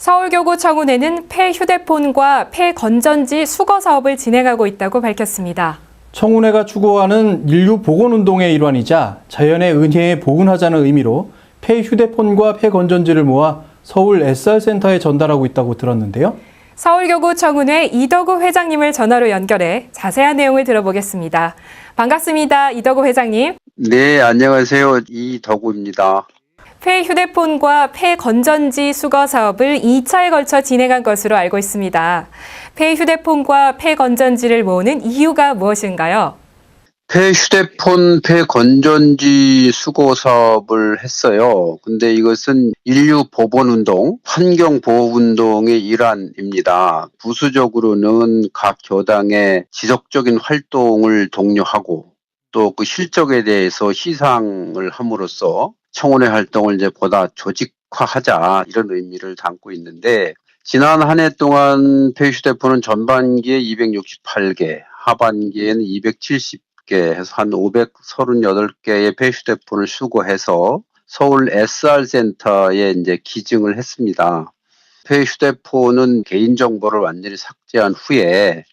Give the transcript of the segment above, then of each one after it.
서울교구청운회는 폐휴대폰과 폐건전지 수거 사업을 진행하고 있다고 밝혔습니다. 청운회가 추구하는 인류 복원운동의 일환이자 자연의 은혜에 복원하자는 의미로 폐휴대폰과 폐건전지를 모아 서울 SR센터에 전달하고 있다고 들었는데요. 서울교구청운회 이덕우 회장님을 전화로 연결해 자세한 내용을 들어보겠습니다. 반갑습니다. 이덕우 회장님. 네, 안녕하세요. 이덕우입니다. 폐휴대폰과 폐건전지 수거 사업을 2차에 걸쳐 진행한 것으로 알고 있습니다. 폐휴대폰과 폐건전지를 모으는 이유가 무엇인가요? 폐휴대폰, 폐건전지 수거 사업을 했어요. 근데 이것은 인류 복원운동, 환경보호운동의 일환입니다. 부수적으로는 각 교당의 지속적인 활동을 독려하고 또 그 실적에 대해서 시상을 함으로써 청원회 활동을 이제 보다 조직화하자 이런 의미를 담고 있는데 지난 한 해 동안 폐휴대폰은 전반기에 268개, 하반기에는 270개 해서 한 538개의 폐휴대폰을 수거해서 서울 SR센터에 이제 기증을 했습니다. 폐휴대폰은 개인정보를 완전히 삭제한 후에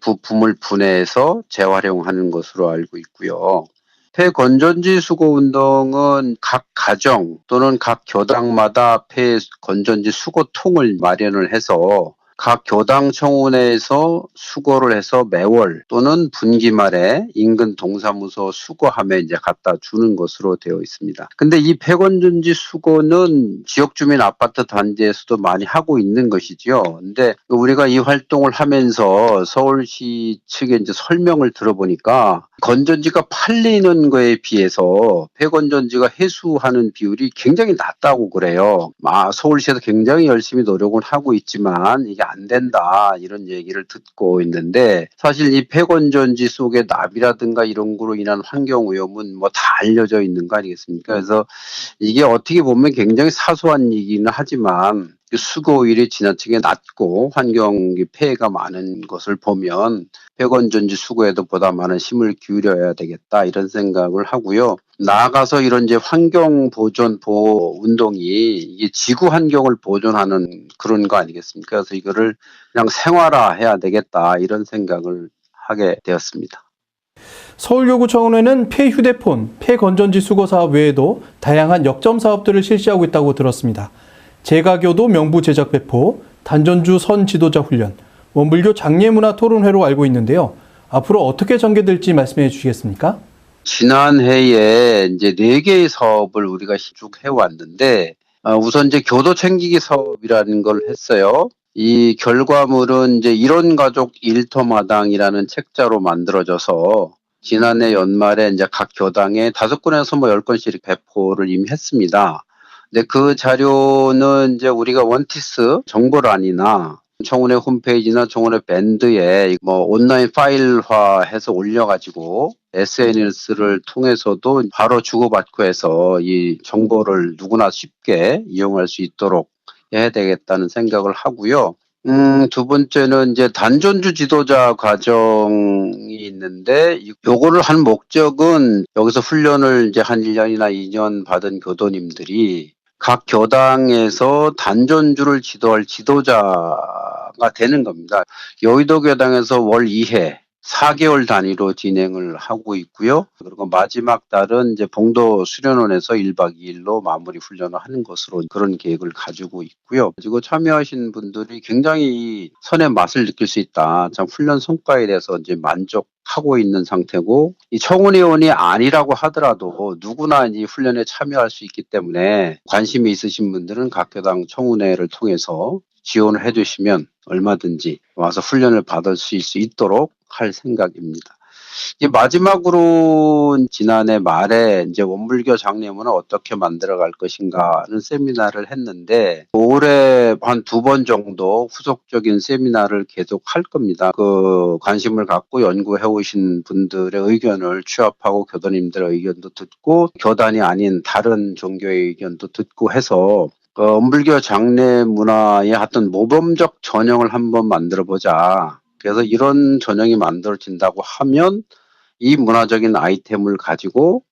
부품을 분해해서 재활용하는 것으로 알고 있고요. 폐건전지 수거 운동은 각 가정 또는 각 교당마다 폐건전지 수거통을 마련을 해서 각 교당 청원회에서 수거를 해서 매월 또는 분기 말에 인근 동사무소 수거함에 이제 갖다 주는 것으로 되어 있습니다. 근데 이 폐건전지 수거는 지역 주민 아파트 단지에서도 많이 하고 있는 것이지요. 근데 우리가 이 활동을 하면서 서울시 측에 이제 설명을 들어보니까 건전지가 팔리는 거에 비해서 폐건전지가 회수하는 비율이 굉장히 낮다고 그래요. 서울시에서 굉장히 열심히 노력을 하고 있지만 이게 안 된다 이런 얘기를 듣고 있는데 사실 이 폐건전지 속에 납이라든가 이런 거로 인한 환경 오염은 뭐 다 알려져 있는 거 아니겠습니까? 그래서 이게 어떻게 보면 굉장히 사소한 얘기는 하지만 수거율이 지나치게 낮고 환경 폐해가 많은 것을 보면 폐건전지 수거에도 보다 많은 힘을 기울여야 되겠다 이런 생각을 하고요. 나아가서 이런 이제 환경 보존 보호 운동이 이게 지구 환경을 보존하는 그런 거 아니겠습니까? 그래서 이거를 그냥 생활화해야 되겠다 이런 생각을 하게 되었습니다. 서울교구청운회는 폐휴대폰, 폐건전지 수거 사업 외에도 다양한 역점 사업들을 실시하고 있다고 들었습니다. 재가교도 명부 제작 배포, 단전주 선 지도자 훈련, 원불교 장례문화 토론회로 알고 있는데요. 앞으로 어떻게 전개될지 말씀해 주시겠습니까? 지난해에 이제 4개의 사업을 우리가 쭉 해왔는데, 우선 이제 교도 챙기기 사업이라는 걸 했어요. 이 결과물은 이제 이론가족 일터마당이라는 책자로 만들어져서 지난해 연말에 이제 각 교당에 5건에서 뭐 10건씩 배포를 이미 했습니다. 근데 그 자료는 이제 우리가 원티스 정보란이나 청운회 홈페이지나 청운회 밴드에 뭐 온라인 파일화해서 올려가지고 SNS를 통해서도 바로 주고받고 해서 이 정보를 누구나 쉽게 이용할 수 있도록 해야 되겠다는 생각을 하고요. 두 번째는 이제 단전주 지도자 과정이 있는데 요거를 한 목적은 여기서 훈련을 이제 한 1년이나 2년 받은 교도님들이 각 교당에서 단전주를 지도할 지도자가 되는 겁니다. 여의도 교당에서 월 2회 4개월 단위로 진행을 하고 있고요. 그리고 마지막 달은 이제 봉도 수련원에서 1박 2일로 마무리 훈련을 하는 것으로 그런 계획을 가지고 있고요. 그리고 참여하신 분들이 굉장히 선의 맛을 느낄 수 있다. 참 훈련 성과에 대해서 이제 만족하고 있는 상태고 이 청운회원이 아니라고 하더라도 누구나 이 훈련에 참여할 수 있기 때문에 관심이 있으신 분들은 각 교당 청운회를 통해서 지원을 해주시면 얼마든지 와서 훈련을 받을 수 있도록 할 생각입니다. 이제 마지막으로 지난해 말에 이제 원불교 장례문을 어떻게 만들어갈 것인가는 세미나를 했는데 올해 한 2번 정도 후속적인 세미나를 계속 할 겁니다. 그 관심을 갖고 연구해 오신 분들의 의견을 취합하고 교도님들의 의견도 듣고 교단이 아닌 다른 종교의 의견도 듣고 해서 원불교 장례 문화의 어떤 모범적 전형을 한번 만들어보자. 그래서 이런 전형이 만들어진다고 하면 이 문화적인 아이템을 가지고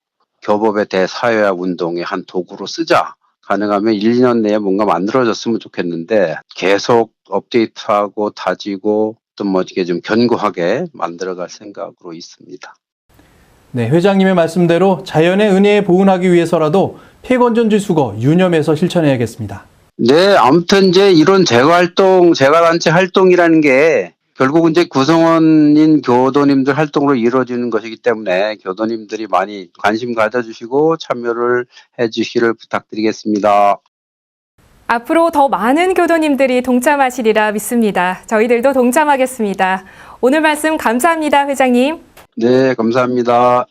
교법의 대사회화 운동의 한 도구로 쓰자. 가능하면 1, 2년 내에 뭔가 만들어졌으면 좋겠는데 계속 업데이트하고 다지고 또 뭐 이게 좀 견고하게 만들어갈 생각으로 있습니다. 네, 회장님의 말씀대로 자연의 은혜에 보은하기 위해서라도 폐건전지 수거 유념해서 실천해야겠습니다. 네, 아무튼 이제 이런 재가단체 활동이라는 게 결국은 이제 구성원인 교도님들 활동으로 이루어지는 것이기 때문에 교도님들이 많이 관심 가져주시고 참여를 해주시기를 부탁드리겠습니다. 앞으로 더 많은 교도님들이 동참하시리라 믿습니다. 저희들도 동참하겠습니다. 오늘 말씀 감사합니다, 회장님. 네, 감사합니다.